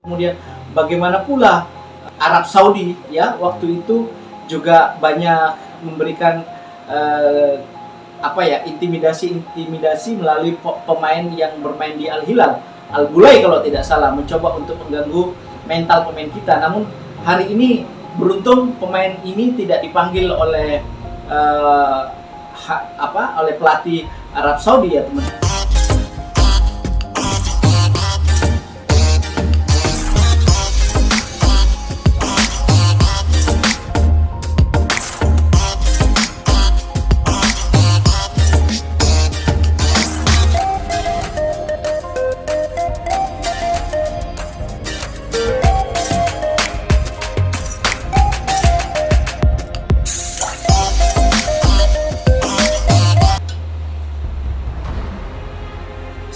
Kemudian bagaimana pula Arab Saudi ya waktu itu juga banyak memberikan intimidasi melalui pemain yang bermain di Al Hilal, Al Bulay kalau tidak salah, mencoba untuk mengganggu mental pemain kita. Namun hari ini beruntung pemain ini tidak dipanggil oleh oleh pelatih Arab Saudi ya teman-teman.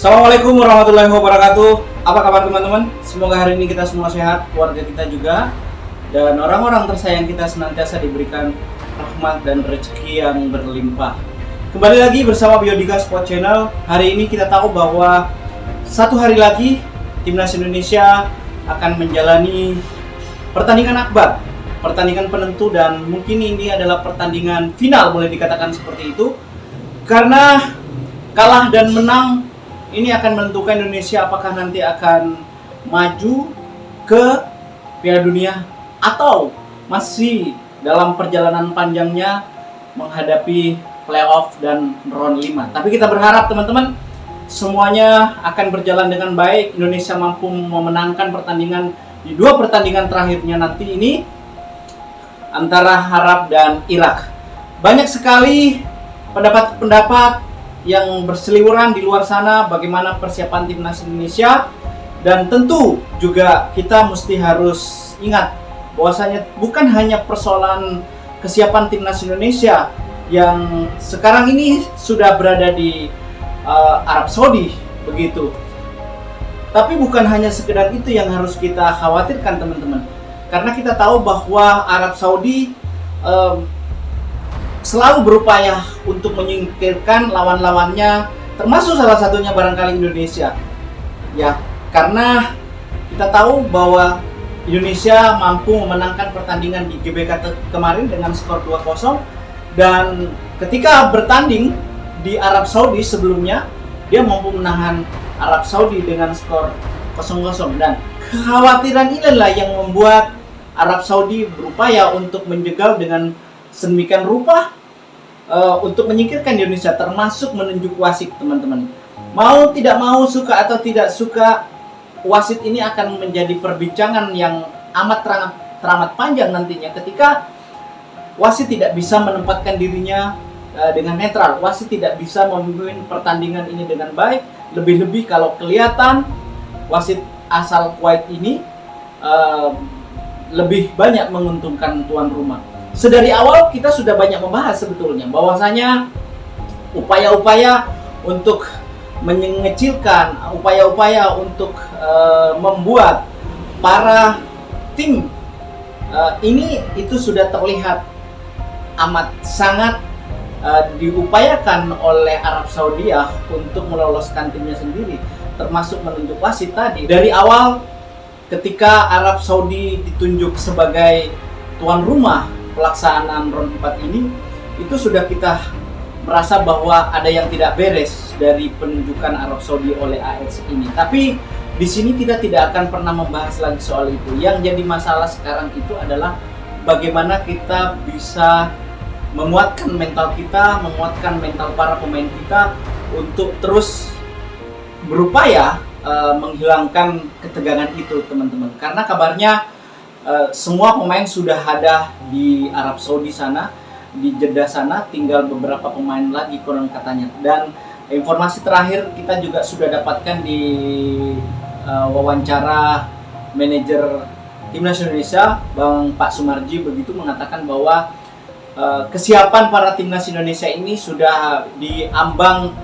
Assalamualaikum warahmatullahi wabarakatuh. Apa kabar teman-teman? Semoga hari ini kita semua sehat, keluarga kita juga, dan orang-orang tersayang kita senantiasa diberikan rahmat dan rezeki yang berlimpah. Kembali lagi bersama Biodika Sport Channel. Hari ini kita tahu bahwa satu hari lagi Timnas Indonesia akan menjalani pertandingan akbar, pertandingan penentu, dan mungkin ini adalah pertandingan final, boleh dikatakan seperti itu. Karena kalah dan menang ini akan menentukan Indonesia apakah nanti akan maju ke Piala Dunia atau masih dalam perjalanan panjangnya menghadapi playoff dan round 5. Tapi kita berharap teman-teman semuanya akan berjalan dengan baik. Indonesia mampu memenangkan pertandingan di dua pertandingan terakhirnya nanti ini antara Arab dan Irak. Banyak sekali pendapat-pendapat yang berseliweran di luar sana bagaimana persiapan Timnas Indonesia, dan tentu juga kita mesti harus ingat bahwasanya bukan hanya persoalan kesiapan Timnas Indonesia yang sekarang ini sudah berada di Arab Saudi begitu, tapi bukan hanya sekedar itu yang harus kita khawatirkan teman-teman, karena kita tahu bahwa Arab Saudi selalu berupaya untuk menyingkirkan lawan-lawannya, termasuk salah satunya barangkali Indonesia. Ya, karena kita tahu bahwa Indonesia mampu memenangkan pertandingan di GBK kemarin dengan skor 2-0, dan ketika bertanding di Arab Saudi sebelumnya dia mampu menahan Arab Saudi dengan skor 0-0, dan kekhawatiran inilah yang membuat Arab Saudi berupaya untuk menjegal dengan sedemikian rupa untuk menyingkirkan Indonesia, termasuk menunjuk wasit teman-teman. Mau tidak mau, suka atau tidak suka, wasit ini akan menjadi perbincangan yang amat teramat panjang nantinya ketika wasit tidak bisa menempatkan dirinya dengan netral. Wasit tidak bisa memimpin pertandingan ini dengan baik, lebih-lebih kalau kelihatan wasit asal Kuwait ini lebih banyak menguntungkan tuan rumah. Sedari awal kita sudah banyak membahas sebetulnya bahwasanya upaya-upaya untuk mengecilkan, upaya-upaya untuk membuat para tim ini itu sudah terlihat amat sangat diupayakan oleh Arab Saudi ya untuk meloloskan timnya sendiri, termasuk menunjuk wasit tadi. Dari awal ketika Arab Saudi ditunjuk sebagai tuan rumah pelaksanaan round 4 ini, itu sudah kita merasa bahwa ada yang tidak beres dari penunjukan Arab Saudi oleh AS ini. Tapi di sini kita tidak akan pernah membahas lagi soal itu. Yang jadi masalah sekarang itu adalah bagaimana kita bisa menguatkan mental kita, menguatkan mental para pemain kita untuk terus berupaya menghilangkan ketegangan itu teman-teman. Karena kabarnya semua pemain sudah ada di Arab Saudi sana, di Jeddah sana, tinggal beberapa pemain lagi konon katanya. Dan informasi terakhir kita juga sudah dapatkan di wawancara manajer Timnas Indonesia, Pak Sumarji begitu, mengatakan bahwa kesiapan para Timnas Indonesia ini sudah diambang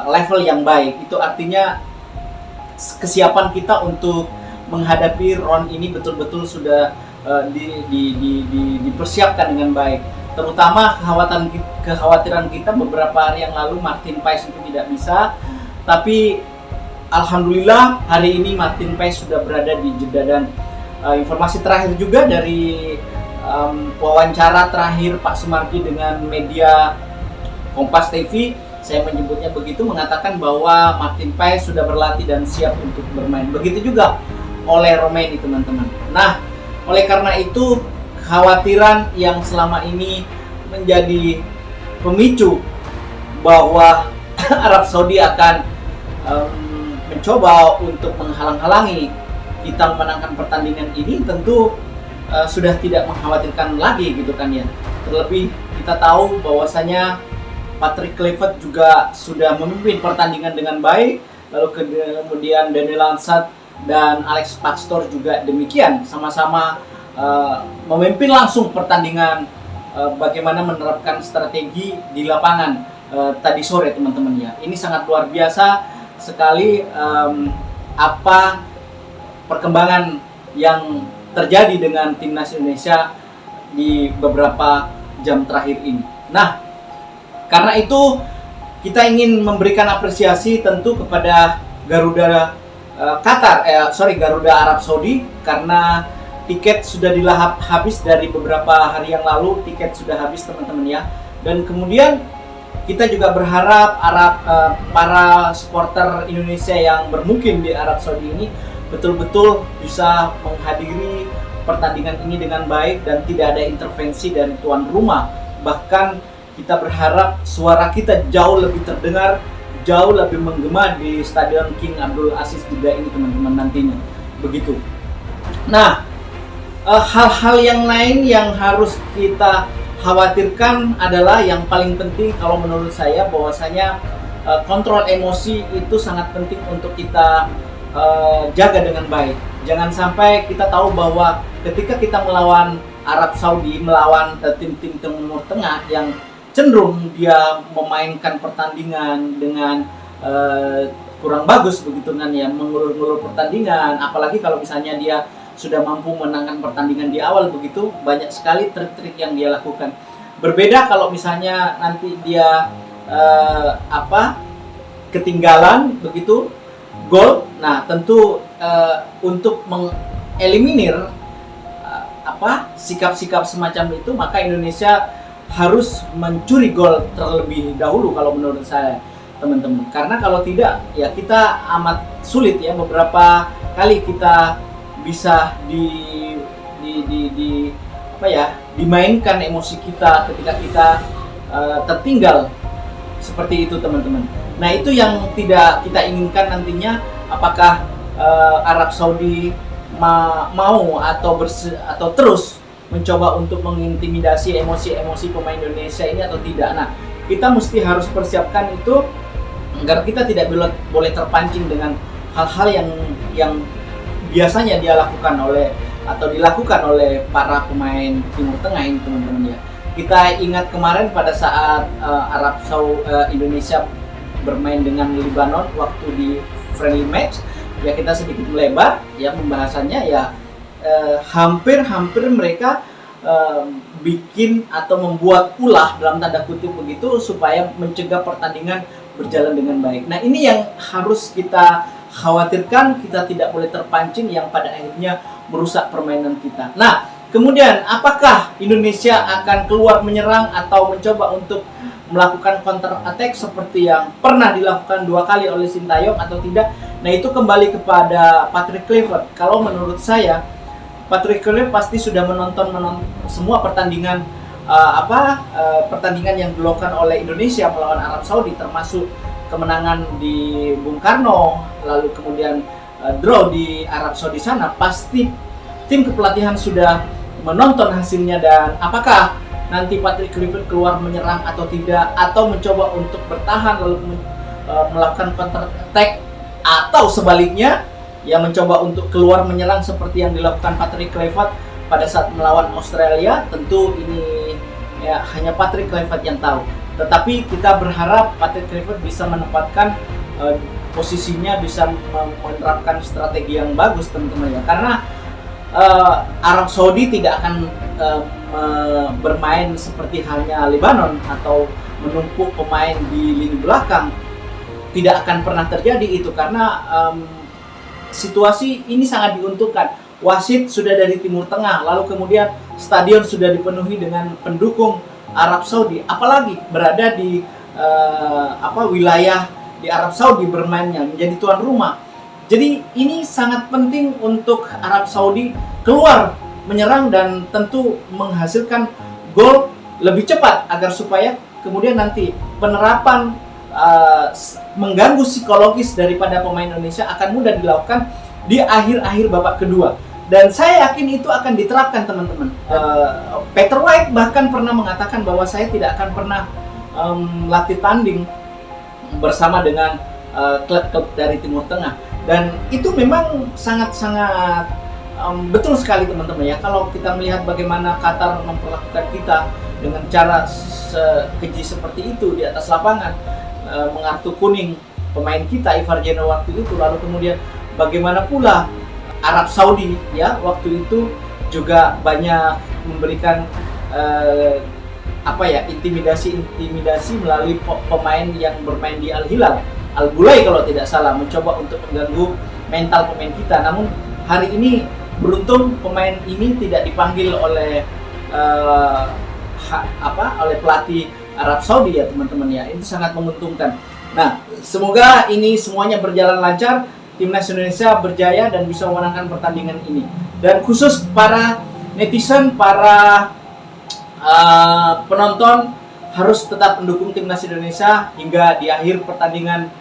level yang baik. Itu artinya kesiapan kita untuk menghadapi round ini betul-betul sudah dipersiapkan dengan baik. Terutama kekhawatiran kita beberapa hari yang lalu Martin Paes itu tidak bisa, tapi alhamdulillah hari ini Martin Paes sudah berada di Jeddah, dan informasi terakhir juga dari wawancara terakhir Pak Sumarji dengan media Kompas TV, saya menyebutnya begitu, mengatakan bahwa Martin Paes sudah berlatih dan siap untuk bermain. Begitu juga oleh Romaini, teman-teman. Nah, oleh karena itu kekhawatiran yang selama ini menjadi pemicu bahwa Arab Saudi akan mencoba untuk menghalang-halangi kita memenangkan pertandingan ini tentu sudah tidak mengkhawatirkan lagi gitu kan ya. Terlebih kita tahu bahwasanya Patrick Kluivert juga sudah memimpin pertandingan dengan baik, lalu kemudian Daniel Lansat dan Alex Pastoor juga demikian, sama-sama memimpin langsung pertandingan bagaimana menerapkan strategi di lapangan tadi sore, teman-teman ya. Ini sangat luar biasa sekali apa perkembangan yang terjadi dengan timnas Indonesia di beberapa jam terakhir ini. Nah, karena itu kita ingin memberikan apresiasi tentu kepada Garuda Garuda Arab Saudi, karena tiket sudah dilahap habis dari beberapa hari yang lalu, tiket sudah habis, teman-teman ya. Dan kemudian kita juga berharap para supporter Indonesia yang bermukim di Arab Saudi ini betul-betul bisa menghadiri pertandingan ini dengan baik dan tidak ada intervensi dari tuan rumah. Bahkan kita berharap suara kita jauh lebih terdengar, jauh lebih menggema di Stadion King Abdul Aziz Jeddah ini, teman-teman, nantinya. Begitu. Nah, hal-hal yang lain yang harus kita khawatirkan adalah yang paling penting kalau menurut saya, bahwasanya kontrol emosi itu sangat penting untuk kita jaga dengan baik. Jangan sampai kita tahu bahwa ketika kita melawan Arab Saudi, melawan tim-tim Timur Tengah yang cenderung dia memainkan pertandingan dengan kurang bagus begitu kan ya, mengulur-ulur pertandingan, apalagi kalau misalnya dia sudah mampu menangkan pertandingan di awal begitu, banyak sekali trik-trik yang dia lakukan. Berbeda kalau misalnya nanti dia ketinggalan begitu gol. Nah, tentu untuk mengeliminir sikap-sikap semacam itu, maka Indonesia harus mencuri gol terlebih dahulu kalau menurut saya, teman-teman. Karena kalau tidak ya kita amat sulit ya, beberapa kali kita bisa dimainkan emosi kita ketika kita tertinggal seperti itu, teman-teman. Nah, itu yang tidak kita inginkan nantinya. Apakah Arab Saudi mau atau terus mencoba untuk mengintimidasi emosi-emosi pemain Indonesia ini atau tidak? Nah, kita mesti harus persiapkan itu agar kita tidak boleh terpancing dengan hal-hal yang biasanya dilakukan oleh para pemain Timur Tengah ini, teman-teman ya. Kita ingat kemarin pada saat Indonesia bermain dengan Lebanon waktu di friendly match ya, kita sedikit melebar ya pembahasannya ya, hampir mereka bikin atau membuat ulah dalam tanda kutip begitu supaya mencegah pertandingan berjalan dengan baik. Nah, ini yang harus kita khawatirkan, kita tidak boleh terpancing yang pada akhirnya merusak permainan kita. Nah, kemudian apakah Indonesia akan keluar menyerang atau mencoba untuk melakukan counter attack seperti yang pernah dilakukan 2 kali oleh Sintayong atau tidak? Nah, itu kembali kepada Patrick Kluivert. Kalau menurut saya, Patrick Kluivert pasti sudah menonton semua pertandingan pertandingan yang dilakukan oleh Indonesia melawan Arab Saudi, termasuk kemenangan di Bung Karno, lalu kemudian draw di Arab Saudi sana. Pasti tim kepelatihan sudah menonton hasilnya, dan apakah nanti Patrick Kluivert keluar menyerang atau tidak, atau mencoba untuk bertahan lalu melakukan counter attack, atau sebaliknya yang mencoba untuk keluar menyerang seperti yang dilakukan Patrick Kluivert pada saat melawan Australia. Tentu ini ya hanya Patrick Kluivert yang tahu. Tetapi kita berharap Patrick Kluivert bisa menempatkan posisinya, bisa menerapkan strategi yang bagus, teman-teman ya. Karena Arab Saudi tidak akan bermain seperti halnya Lebanon atau menumpuk pemain di lini belakang. tidak akan pernah terjadi itu karena situasi ini sangat diuntungkan. Wasit sudah dari Timur Tengah, lalu kemudian stadion sudah dipenuhi dengan pendukung Arab Saudi, apalagi berada di wilayah di Arab Saudi bermainnya menjadi tuan rumah. Jadi ini sangat penting untuk Arab Saudi keluar menyerang dan tentu menghasilkan gol lebih cepat agar supaya kemudian nanti penerapan mengganggu psikologis daripada pemain Indonesia akan mudah dilakukan di akhir-akhir babak kedua. Dan saya yakin itu akan diterapkan teman-teman. Peter White bahkan pernah mengatakan bahwa saya tidak akan pernah latih tanding bersama dengan klub-klub dari Timur Tengah. Dan itu memang sangat-sangat betul sekali teman-teman ya. Kalau kita melihat bagaimana Qatar memperlakukan kita dengan cara keji seperti itu di atas lapangan, mengartu kuning pemain kita Ivar Jeno waktu itu, lalu kemudian bagaimana pula Arab Saudi ya waktu itu juga banyak memberikan intimidasi melalui pemain yang bermain di Al Hilal, Al Bulay kalau tidak salah, mencoba untuk mengganggu mental pemain kita. Namun hari ini beruntung pemain ini tidak dipanggil oleh oleh pelatih Arab Saudi ya teman-teman ya. Itu sangat menguntungkan. Nah, semoga ini semuanya berjalan lancar, Timnas Indonesia berjaya dan bisa memenangkan pertandingan ini. Dan khusus para netizen, para penonton harus tetap mendukung Timnas Indonesia hingga di akhir pertandingan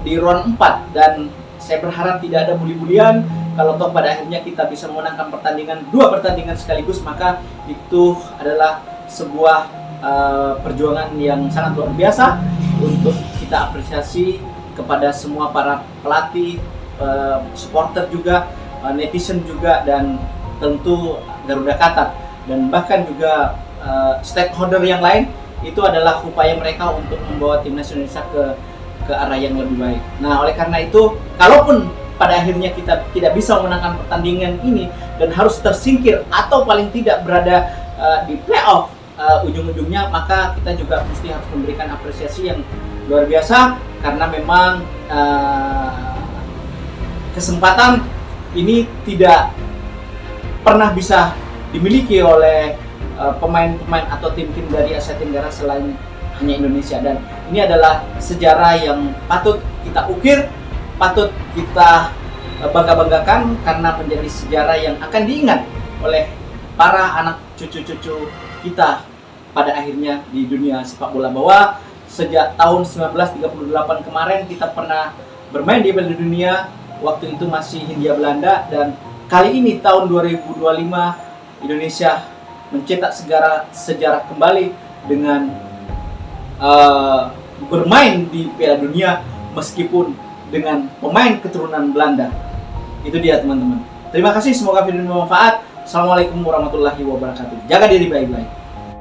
di round 4. Dan saya berharap tidak ada bully-bulian. Kalau toh pada akhirnya kita bisa memenangkan dua pertandingan sekaligus, maka itu adalah sebuah perjuangan yang sangat luar biasa untuk kita apresiasi kepada semua para pelatih, supporter juga, netizen juga, dan tentu Garuda Qatar, dan bahkan juga stakeholder yang lain. Itu adalah upaya mereka untuk membawa Timnas Indonesia ke arah yang lebih baik. Nah, oleh karena itu, kalaupun pada akhirnya kita tidak bisa memenangkan pertandingan ini dan harus tersingkir atau paling tidak berada di playoff ujung-ujungnya, maka kita juga mesti harus memberikan apresiasi yang luar biasa karena memang kesempatan ini tidak pernah bisa dimiliki oleh pemain-pemain atau tim-tim dari Asia Tenggara selain hanya Indonesia. Dan ini adalah sejarah yang patut kita ukir, patut kita bangga-banggakan karena menjadi sejarah yang akan diingat oleh para anak cucu-cucu kita pada akhirnya di dunia sepak bola, bahwa sejak tahun 1938 kemarin kita pernah bermain di Piala Dunia, waktu itu masih Hindia Belanda, dan kali ini tahun 2025 Indonesia mencetak sejarah kembali dengan bermain di Piala Dunia meskipun dengan pemain keturunan Belanda. Itu dia teman-teman. Terima kasih, semoga video ini bermanfaat. Assalamualaikum warahmatullahi wabarakatuh. Jaga diri baik-baik.